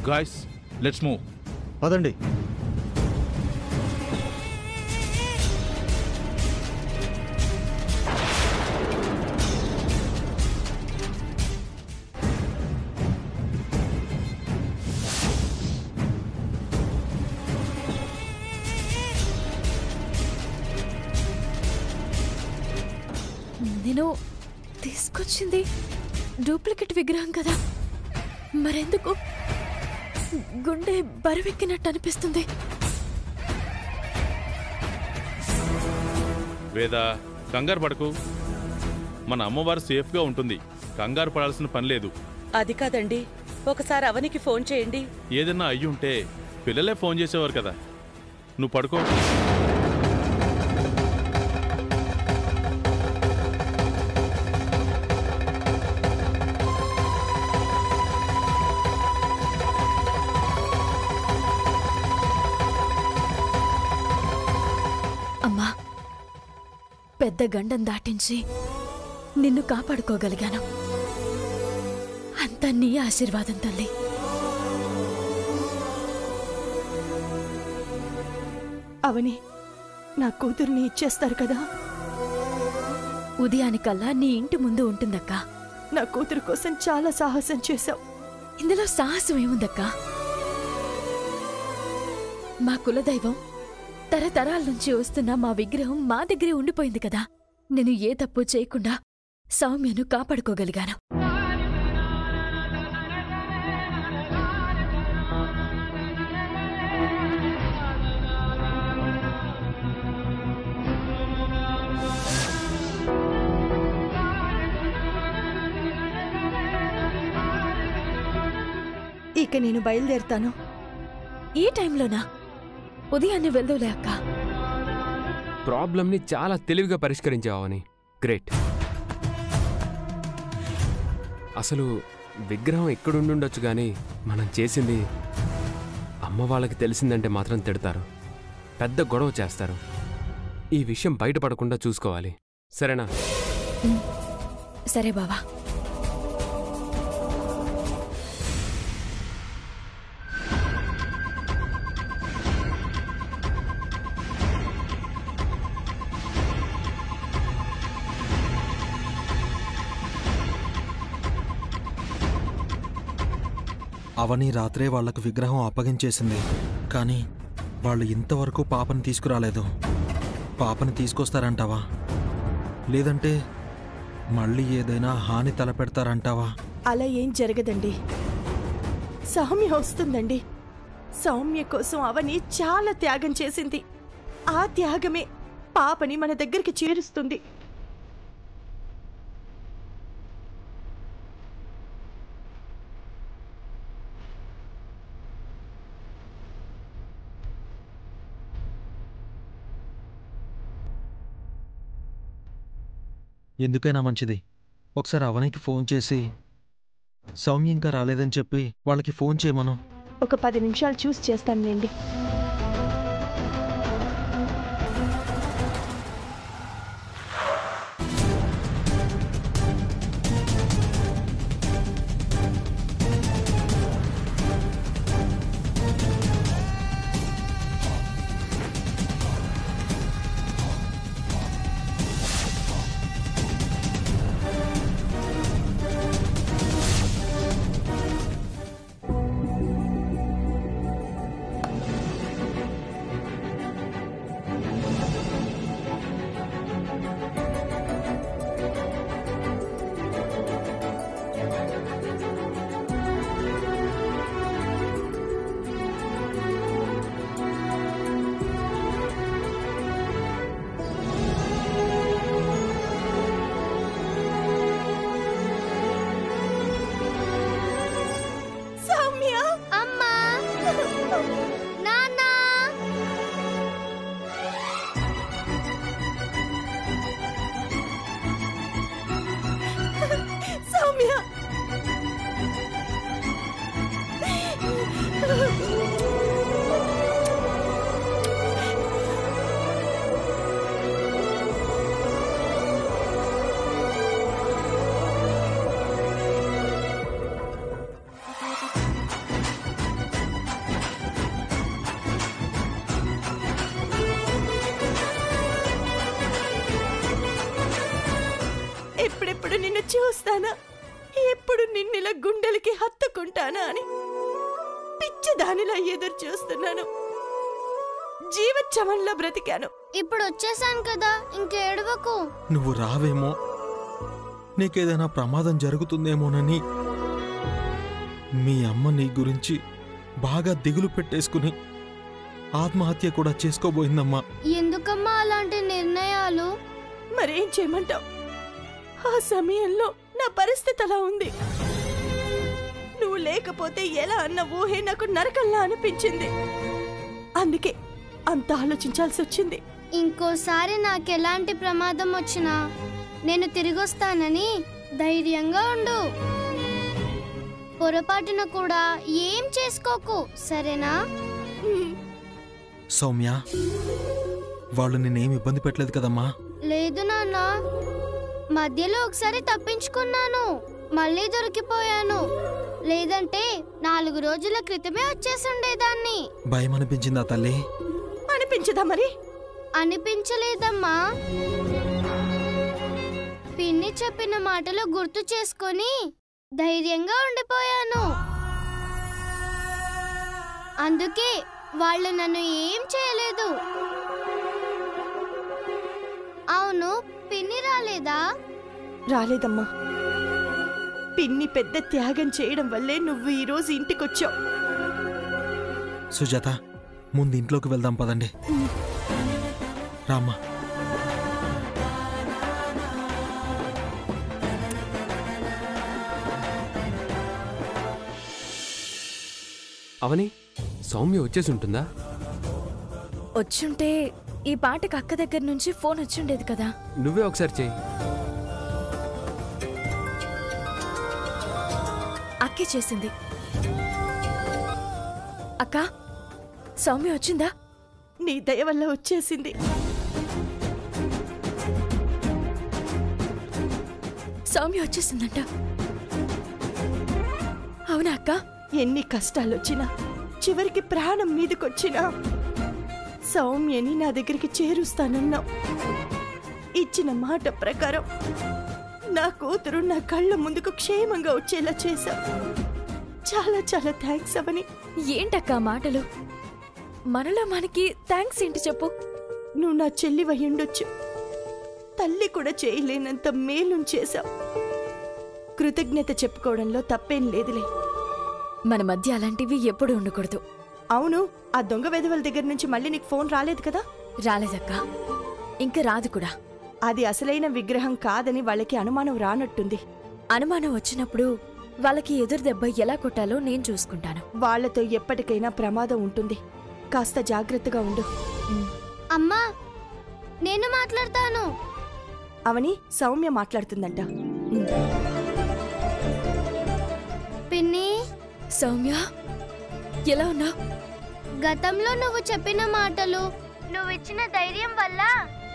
Guys let's move. పదండి. నేను తీసుకొచ్చింది డూప్లికేట్ విగ్రహం కదా, మరెందుకు గుండె బరువెక్కినట్టు అనిపిస్తుంది? వేద, కంగారు పడకు. మన అమ్మవారు సేఫ్గా ఉంటుంది, కంగారు పడాల్సిన పని లేదు. అది కాదండి, ఒకసారి అవనికి ఫోన్ చేయండి. ఏదన్నా అయ్యుంటే పిల్లలే ఫోన్ చేసేవారు కదా. నువ్వు పడుకో. అమ్మా, పెద్ద గండం దాటించి నిన్ను కాపాడుకోగలిగాను. అంతా నీ ఆశీర్వాదం తల్లి. అవని, నా కూతుర్ని ఇచ్చేస్తారు కదా? ఉదయానికల్లా నీ ఇంటి ముందు ఉంటుందక్కా. నా కూతురు కోసం చాలా సాహసం చేశావు. ఇందులో సాహసం ఏముందక్కా? మా కులదైవం తరతరాల నుంచి వస్తున్న మా విగ్రహం మా దగ్గరే ఉండిపోయింది కదా. నేను ఏ తప్పు చేయకుండా సౌమ్యను కాపాడుకోగలిగాను. ఇక నేను బయలుదేరుతాను. ఈ టైంలోనా? ఉదయాన్నే వెళ్దోలే అక్క. ప్రాబ్లంని చాలా తెలివిగా పరిష్కరించావని. గ్రేట్. అసలు విగ్రహం ఎక్కడుండొచ్చు కానీ మనం చేసింది అమ్మ వాళ్ళకి తెలిసిందంటే మాత్రం తిడతారు, పెద్ద గొడవ చేస్తారు. ఈ విషయం బయటపడకుండా చూసుకోవాలి, సరేనా? సరే బావా. అవని రాత్రే వాళ్లకు విగ్రహం అప్పగించేసింది, కానీ వాళ్ళు ఇంతవరకు పాపని తీసుకురాలేదు. పాపని తీసుకొస్తారంటావా, లేదంటే మళ్ళీ ఏదైనా హాని తలపెడతారంటావా? అలా ఏం జరగదండి. సౌమ్య వస్తుందండి. సౌమ్య కోసం అవని చాలా త్యాగం చేసింది. ఆ త్యాగమే పాపని మన దగ్గరికి చేరుస్తుంది. ఎందుకైనా మంచిది ఒకసారి అవనికి ఫోన్ చేసి సౌమ్య ఇంకా రాలేదని చెప్పి వాళ్ళకి ఫోన్ చేయమను. ఒక 10 నిమిషాలు చూసి చేస్తానులేండి. చూస్తానా, ఎప్పుడు నిన్నిలా గుండెలకి హత్తుకుంటానా అని పిచ్చిదానిలా ఎదురు చూస్తున్నాను. జీవచ్చమంలో బ్రతికాను. ఇప్పుడు వచ్చేసాను కదా, ఇంకేడవకు. నువ్వు రావేమో, నీకేదైనా ప్రమాదం జరుగుతుందేమోనని మీ అమ్మ నీ గురించి బాగా దిగులు పెట్టేసుకుని ఆత్మహత్య కూడా చేసుకోబోయిందమ్మా. ఎందుకమ్మా అలాంటి నిర్ణయాలు? మరేం చేయమంటావు? ఆ సమయంలో నా పరిస్థితి అలా ఉంది. నువ్వు లేకపోతే ఎలా అన్న ఊహే నాకు నరకల్లా అనిపించింది. అందుకే అంత ఆలోచించాల్సి వచ్చింది. ఇంకోసారి నాకెలాంటి ప్రమాదం వచ్చినా నేను తిరిగొస్తానని ధైర్యంగా ఉండు. పొరపాటున కూడా ఏం చేసుకోకు, సరేనా? సౌమ్య, వాళ్ళు నిన్నేం ఇబ్బంది పెట్టలేదు కదమ్మా? లేదు నాన్న, మధ్యలో ఒకసారి తప్పించుకున్నాను, మళ్ళీ దొరికిపోయాను. లేదంటే 4 రోజుల క్రితమే వచ్చేసుండేదాన్ని. భయం అనిపించిందా తల్లి? అనిపించదా మరి? అనిపించలేదమ్మా. పిన్ని చెప్పిన మాటలు గుర్తు చేసుకొని ధైర్యంగా ఉండిపోయాను. అందుకే వాళ్ళు నన్ను ఏం చేయలేదు. అవును, పిన్ని రాలేదా? రాలేదమ్మా. పిన్ని పెద్ద త్యాగం చేయడం వల్లే నువ్వు ఈరోజు ఇంటికొచ్చావు. సుజాత, ముందు ఇంట్లోకి వెళ్దాం పదండి. రామ్మా. అవని, సౌమ్య వచ్చేసి ఉంటుందా? వచ్చుంటే ఈ పాటకి అక్క దగ్గర నుంచి ఫోన్ వచ్చిండేది కదా. నువ్వే ఒకసారి చెయ్యి. అక్కే చేసింది. అక్క, సౌమ్య వచ్చిందా? నీ దయ వల్ల వచ్చేసింది. సౌమ్య వచ్చేసిందంట. అవునా అక్క? ఎన్ని కష్టాలొచ్చినా, చివరికి ప్రాణం మీదకొచ్చినా సౌమ్యని నా దగ్గరికి చేరుస్తానన్నావు. ఇచ్చిన మాట ప్రకారం నా కూతురు నా కళ్ళ ముందుకు క్షేమంగా వచ్చేలా చేశావు. చాలా చాలా థ్యాంక్స్ అవని. ఏంటక్క మాటలు? మనలో మనకి థ్యాంక్స్ ఏంటి చెప్పు? నువ్వు నా చెల్లి వయ్యుండొచ్చు, తల్లి కూడా చేయలేనంత మేలు చేశావు. కృతజ్ఞత చెప్పుకోవడంలో తప్పేం లేదులే. మన మధ్య అలాంటివి ఎప్పుడు ఉండకూడదు. అవును, ఆ దొంగ వెధవల దగ్గర నుంచి మళ్ళీ నీకు ఫోన్ రాలేదు కదా? రాలేదక్క, ఇంకా రాదు కూడా. అది అసలైన విగ్రహం కాదని వాళ్ళకి అనుమానం రానట్టుంది. అనుమానం వచ్చినప్పుడు వాళ్ళకి ఎదురు దెబ్బ ఎలా కొట్టాలో నేను చూసుకుంటాను. వాళ్లతో ఎప్పటికైనా ప్రమాదం ఉంటుంది. కాస్త జాగ్రత్తగా ఉండు. అమ్మా, నేను మాట్లాడతాను. అవని, సౌమ్య మాట్లాడుతుందంట. పిన్ని, సౌమ్య ఎలా ఉన్నావు? గతంలో నువ్వు చెప్పిన మాటలు, నువ్విచ్చిన ధైర్యం వల్ల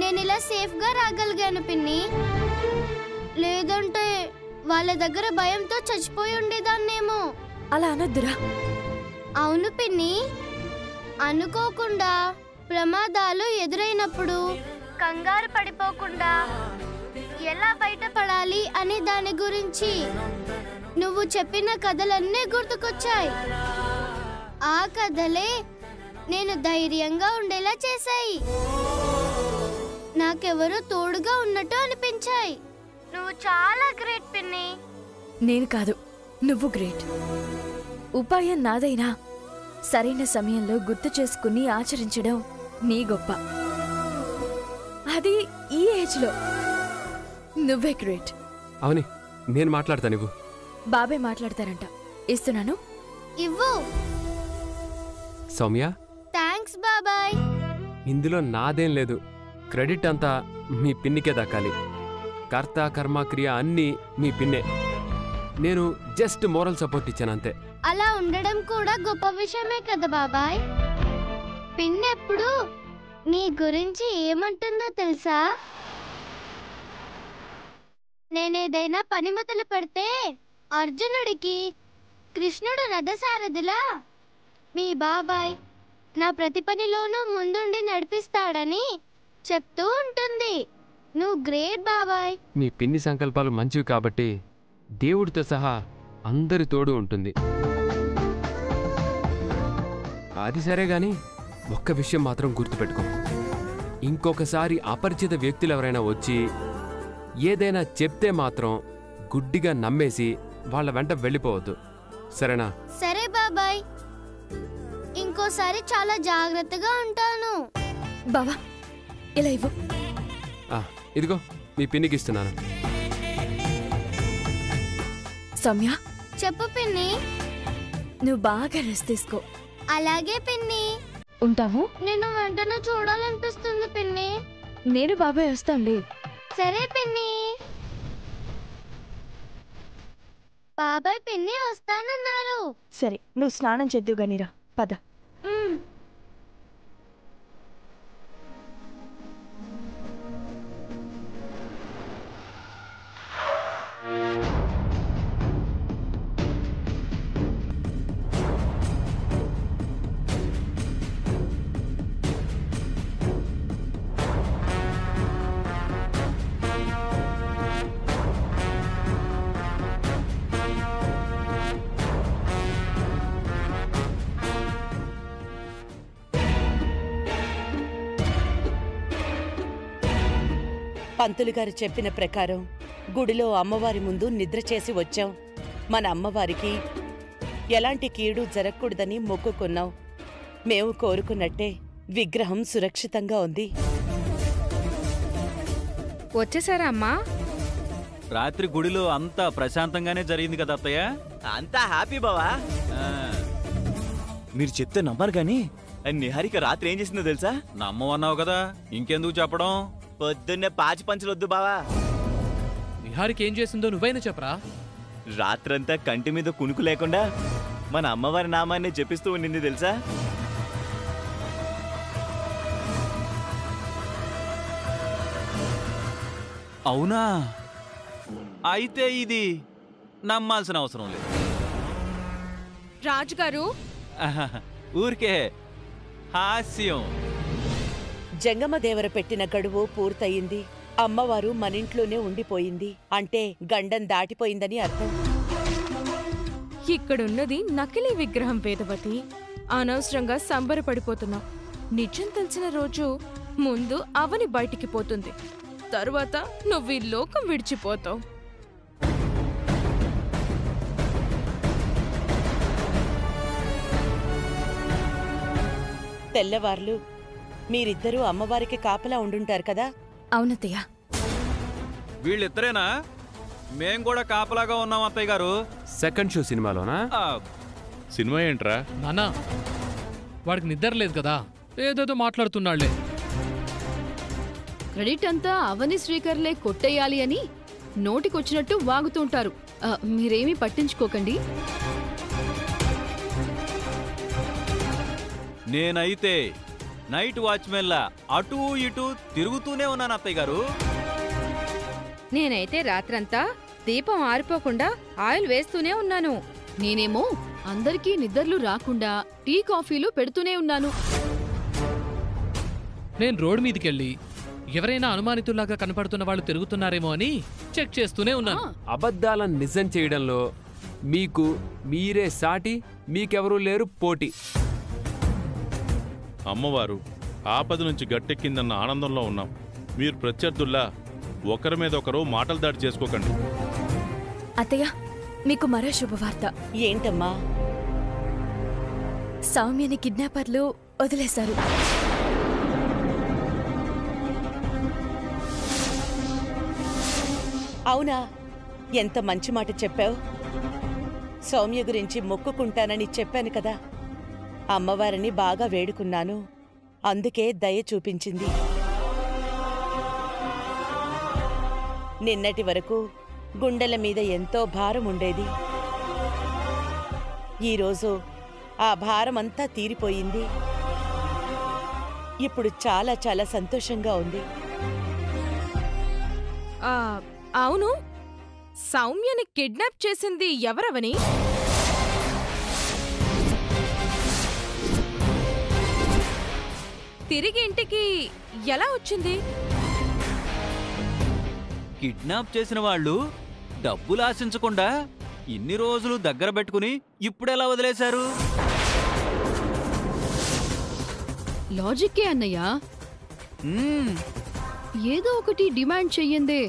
నేను ఇలా సేఫ్గా రాగలిగాను పిన్ని. లేదంటే వాళ్ళ దగ్గర భయంతో చచ్చిపోయి ఉండేదాన్నేమో. అలా అనొద్దురా. అవును పిన్ని, అనుకోకుండా ప్రమాదాలు ఎదురైనప్పుడు కంగారు పడిపోకుండా ఎలా బయటపడాలి అనే దాని గురించి నువ్వు చెప్పిన కథలన్నీ గుర్తుకొచ్చాయి. ఆ కథలే నేను ధైర్యంగా ఉండేలా చేశాయి. నాకెవరో తోడుగా ఉన్నట్టు అనిపించాయి. నువ్వు చాలా గ్రేట్ పిన్ని. నేను కాదు, నువ్వు గ్రేట్. ఉపాయం నాదైనా సరైన సమయంలో గుర్తు చేసుకుని ఆచరించడం నీ గొప్ప. అది ఈ ఏజ్లో. నువ్వే గ్రేట్. అవని, నేను మాట్లాడతాను. ఇవ్వు. బాబాయ్ మాట్లాడతారంట. ఇస్తున్నాను. ఇవ్వు. సౌమ్య, థ్యాంక్స్ బాబాయ్. ఇందులో నాదేం లేదు. క్రెడిట్ అంతా మీ పిన్నికే దక్కాలి. కర్త కర్మ క్రియ అన్నీ మీ పిన్నే. నేను జస్ట్ మోరల్ సపోర్ట్ ఇచ్చాను అంతే. అలా ఉండడం కూడా గొప్ప విషయమే కదా బాబాయ్. పిన్నెప్పుడు నీ గురించి ఏమంటుందో తెలుసా? నేనేదైనా పని మొదలు పెడితే అర్జునుడికి కృష్ణుడు రథసారథిలా మీ బాబాయ్ నా ప్రతి పనిలోనూ ముందుండి నడిపిస్తాడని చెప్తూ ఉంటుంది. నువ్వు గ్రేట్ బాబాయ్. మీ పిన్ని సంకల్పాలు మంచివి కాబట్టి దేవుడితో సహా అందరి తోడు ఉంటుంది. అది సరే గాని ఒక్క విషయం మాత్రం గుర్తుపెట్టుకో, ఇంకొకసారి అపరిచిత వ్యక్తులు ఎవరైనా వచ్చి ఏదైనా చెప్తే మాత్రం గుడ్డిగా నమ్మేసి వాళ్ళ వెంట వెళ్ళిపోవద్దు, సరేనా? సరే బాబాయ్, ఇంకోసారి చాలా జాగ్రత్తగా ఉంటాను. బావా ఇలా ఇవ్వు. ఇదిగో మీ పిన్నికి ఇస్తున్నాను. సౌమ్య, చెప్పు పిన్ని. నువ్వు బాగా రెస్ట్ తీసుకో. అలాగే పిన్ని. ఉంటావు? నేను వెంటనే చూడాలనిపిస్తుంది పిన్ని. నేను బాబాయ్ వస్తాంలే. సరే పిన్ని. బాబాయ్ పిన్ని వస్తానన్నారు. సరే, నువ్వు స్నానం చేద్దువు గానిరా, పద. పంతులు గారు చెప్పిన ప్రకారం గుడిలో అమ్మవారి ముందు నిద్ర చేసి వచ్చాం. మన అమ్మవారికి ఎలాంటి కీడు జరగకూడదని మొక్కుకున్నాం. మేము కోరుకున్నట్టే విగ్రహం సురక్షితంగా ఉంది. వచ్చేసారా అమ్మా? రాత్రి గుడిలో అంతా ప్రశాంతంగానే జరిగింది కదా అత్తయ్య? అంతా హ్యాపీ బావా. మీరు చెప్తే నమ్మరు గాని నిహారిక రాత్రి ఏం చేసిందో తెలుసా? నమ్మవన్నావు కదా, ఇంకెందుకు చెప్పడం? పొద్దున్నే పాచి పంచులొద్దు బావా. నిహారిక ఏం చేసిందో నువ్వైనా చెప్పరా? రాత్రంతా కంటి మీద కునుకు లేకుండా మన అమ్మవారి నామాన్ని జపిస్తూ ఉండింది తెలుసా? అవునా? అయితే ఇది నమ్మాల్సిన అవసరం లేదు. రాజుగారు, ఊరికే హాస్యం. జంగమదేవర పెట్టిన గడువు పూర్తయింది. అమ్మవారు మనింట్లోనే ఉండిపోయింది అంటే గండం దాటిపోయిందని అర్థం. ఇక్కడున్నది నకిలీ విగ్రహం వేదవతి. అనవసరంగా సంబరపడిపోతున్నాం. నిజం తెలిసిన రోజు ముందు అవని బయటికి పోతుంది, తరువాత నువ్వు ఈ లోకం విడిచిపోతావు. తెల్లవార్లు మీరిద్దరూ అమ్మవారికి కాపలా ఉండుంటారు కదా? అవునత్తయ్య. వీళ్ళిద్దరేనా? మేం కూడా కాపలాగా ఉన్నాం అత్తయ్య గారు. Second show సినిమాలోనా? సినిమా ఏంట్రా నానా? వాడికి నిద్ర లేదు కదా, ఏదేదో మాట్లాడుతున్నాళ్లే. క్రెడిట్ అంతా అవని శ్రీకర్లే కొట్టేయాలి అని నోటికొచ్చినట్టు వాగుతుంటారు. మీరేమీ పట్టించుకోకండి. నేనైతే నైట్ వాచ్మెన్లా అటూ ఇటూ తిరుగుతూనే ఉన్నాను అత్తయ్య గారు. నేనైతే రాత్రంతా దీపం ఆరిపోకుండా ఆయిల్ వేస్తూనే ఉన్నాను. నేనేమో అందరికీ నిద్రలు రాకుండా టీ కాఫీలు పెడుతూనే ఉన్నాను. నేను రోడ్ మీదకెళ్ళి ఎవరైనా అనుమానితుల్లాగా కనపడుతున్న వాళ్ళు తిరుగుతున్నారేమో అని చెక్ చేస్తూనే ఉన్నాను. అబద్ధాలను నిజం చేయడంలో మీకు మీరే సాటి, మీకెవరూ లేరు పోటీ. అమ్మవారు ఆపద నుంచి గట్టెక్కిందన్న ఆనందంలో ఉన్నాం. మీరు ప్రత్యర్థుల్లా ఒకరి మీద ఒకరు మాటలు దాడి చేసుకోకండి. అత్తయ్య, మీకు మరో శుభవార్త. ఏంటమ్మా? సౌమ్యని కిడ్నాపర్లు వదిలేశారు. అవునా? ఎంత మంచి మాట చెప్పావు. సౌమ్య గురించి మొక్కుకుంటానని చెప్పాను కదా. అమ్మవారిని బాగా వేడుకున్నాను, అందుకే దయ చూపించింది. నిన్నటి వరకు గుండెల మీద ఎంతో భారం ఉండేది. ఈరోజు ఆ భారమంతా తీరిపోయింది. ఇప్పుడు చాలా చాలా సంతోషంగా ఉంది. అవును, సౌమ్యని కిడ్నాప్ చేసింది ఎవరవని? తిరిగి ఇంటికి ఎలా వచ్చింది? కిడ్నాప్ చేసిన వాళ్ళు డబ్బులు ఆశించకుండా ఇన్ని రోజులు దగ్గర పెట్టుకుని ఇప్పుడెలా వదిలేశారు? లాజిక్కే అన్నయ్య. ఏదో ఒకటి డిమాండ్ చెయ్యందే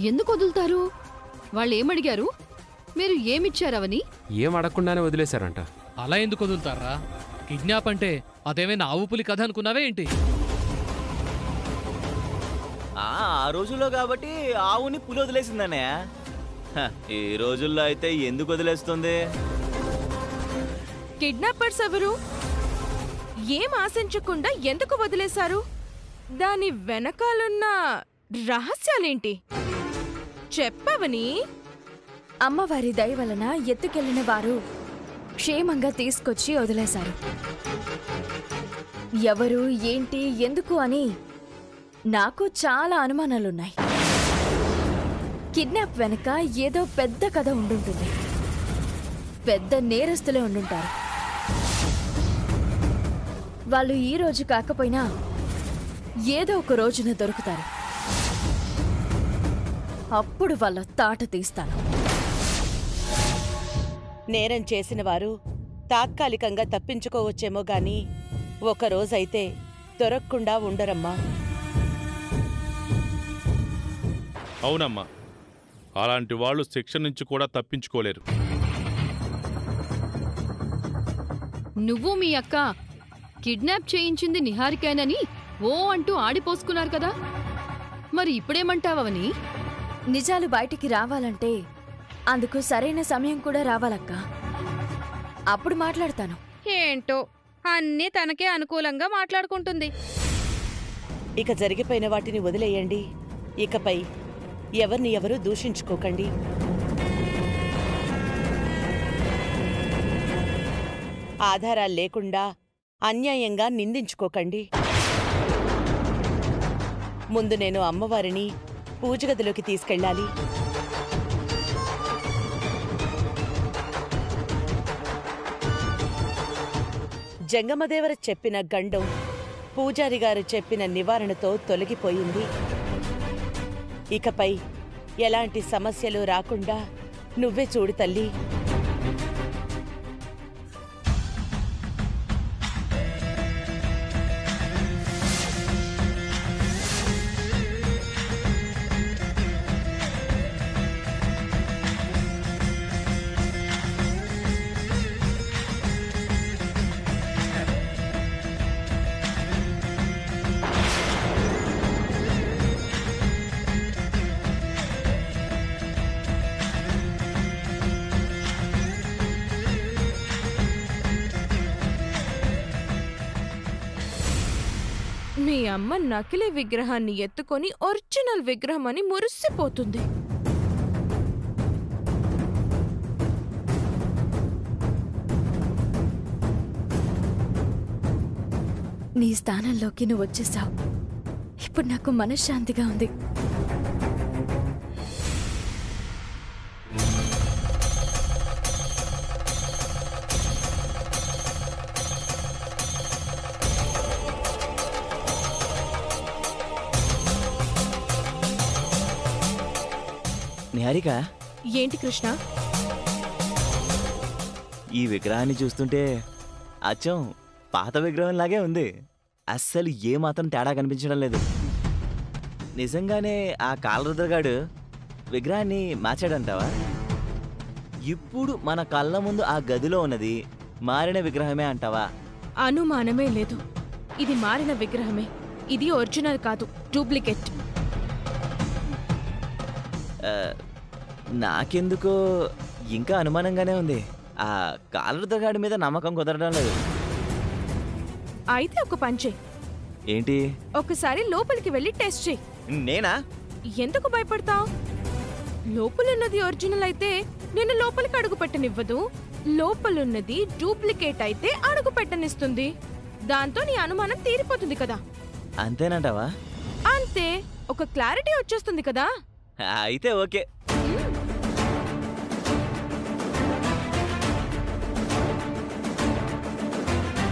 ఎందుకు వదులుతారు? వాళ్ళు ఏమడిగారు, మీరు ఏమిచ్చారవని? ఏం అడగకుండానే వదిలేశారంట. అలా ఎందుకు వదులుతారా? కిడ్నాప్ అంటే అదేమైనా ఆవు పులి కథ అనుకున్నావే ఏంటి? ఆ రోజుల్లో కాబట్టి ఆవుని పులి వదిలేసిందనే. ఈ రోజుల్లో అయితే ఎందుకు వదిలేస్తుంది? కిడ్నాపర్స్ ఎవరు? ఏం ఆశించకుండా ఎందుకు వదిలేశారు? దాని వెనకాలన్న రహస్యాలేంటి చెప్పవని? అమ్మవారి దయ వలన ఎత్తుకెళ్లిన వారు క్షేమంగా తీసుకొచ్చి వదిలేశారు. ఎవరు, ఏంటి, ఎందుకు అని నాకు చాలా అనుమానాలున్నాయి. కిడ్నాప్ వెనక ఏదో పెద్ద కథ ఉండుంటుంది. పెద్ద నేరస్తులే ఉండుంటారు. వాళ్ళు ఈ రోజు కాకపోయినా ఏదో ఒక రోజున దొరుకుతారు. అప్పుడు వాళ్ళ తాట తీస్తాను. నేరం చేసిన వారు తాత్కాలికంగా తప్పించుకోవచ్చేమో గాని ఒకరోజైతే దొరక్కుండా ఉండరమ్మా. అవునమ్మా, అలాంటి వాళ్ళు శిక్ష నుంచి కూడా తప్పించుకోలేరు. నువ్వు మీ అక్క కిడ్నాప్ చేయించింది నిహారికేనని ఓ అంటూ ఆడిపోసుకున్నారు కదా, మరి ఇప్పుడేమంటావని? నిజాలు బయటికి రావాలంటే అందుకు సరైన సమయం కూడా రావాలక్కా. అప్పుడు మాట్లాడతాను. ఏంటో అన్నీ తనకే అనుకూలంగా మాట్లాడుకుంటుంది. ఇక జరిగిపోయిన వాటిని వదిలేయండి. ఇకపై ఎవరిని ఎవరు దూషించుకోకండి. ఆధారాలు లేకుండా అన్యాయంగా నిందించుకోకండి. ముందు నేను అమ్మవారిని పూజగదిలోకి తీసుకెళ్ళాలి. జంగమదేవర చెప్పిన గండం పూజారి గారు చెప్పిన నివారణతో తొలగిపోయింది. ఇకపై ఎలాంటి సమస్యలు రాకుండా నువ్వే చూడు తల్లి. మీ అమ్మ నకిలీ విగ్రహాన్ని ఎత్తుకొని ఒరిజినల్ విగ్రహం అని మురిసిపోతుంది. నీ స్థానంలోకి నువ్వు వచ్చేసావు. ఇప్పుడు నాకు మనశ్శాంతిగా ఉంది. నిహారిక, ఏంటి కృష్ణ? ఈ విగ్రహాన్ని చూస్తుంటే అచ్చం పాత విగ్రహంలాగే ఉంది. అస్సలు ఏమాత్రం తేడా కనిపించడం లేదు. నిజంగానే ఆ కాలరుద్రగాడు విగ్రహాన్ని మార్చాడంటావా? ఇప్పుడు మన కళ్ళ ముందు ఆ గదిలో ఉన్నది మారిన విగ్రహమే అంటావా? అనుమానమే లేదు, ఇది మారిన విగ్రహమే. ఇది ఒరిజినల్ కాదు, డూప్లికేట్. నాకెందుకో ఇంకా అనుమానంగానే ఉంది. ఆ కాలరుద్రగాడి మీద నమ్మకం కుదరడం లేదు. అయితే ఒక పని చెయ్యి. ఏంటి? ఒకసారి లోపలికి వెళ్ళి టెస్ట్ చెయ్యి. నేనా? ఎందుకు భయపడతావు? లోపలున్నది ఒరిజినల్ అయితే నేను లోపలికి అడుగు పెట్టనివ్వదు. లోపలున్నది డూప్లికేట్ అయితే అడుగు పెట్టనిస్తుంది. దాంతో నీ అనుమానం తీరిపోతుంది కదా. అంతేనంటావా? అంతే, ఒక క్లారిటీ వచ్చేస్తుంది కదా. అయితే ఓకే.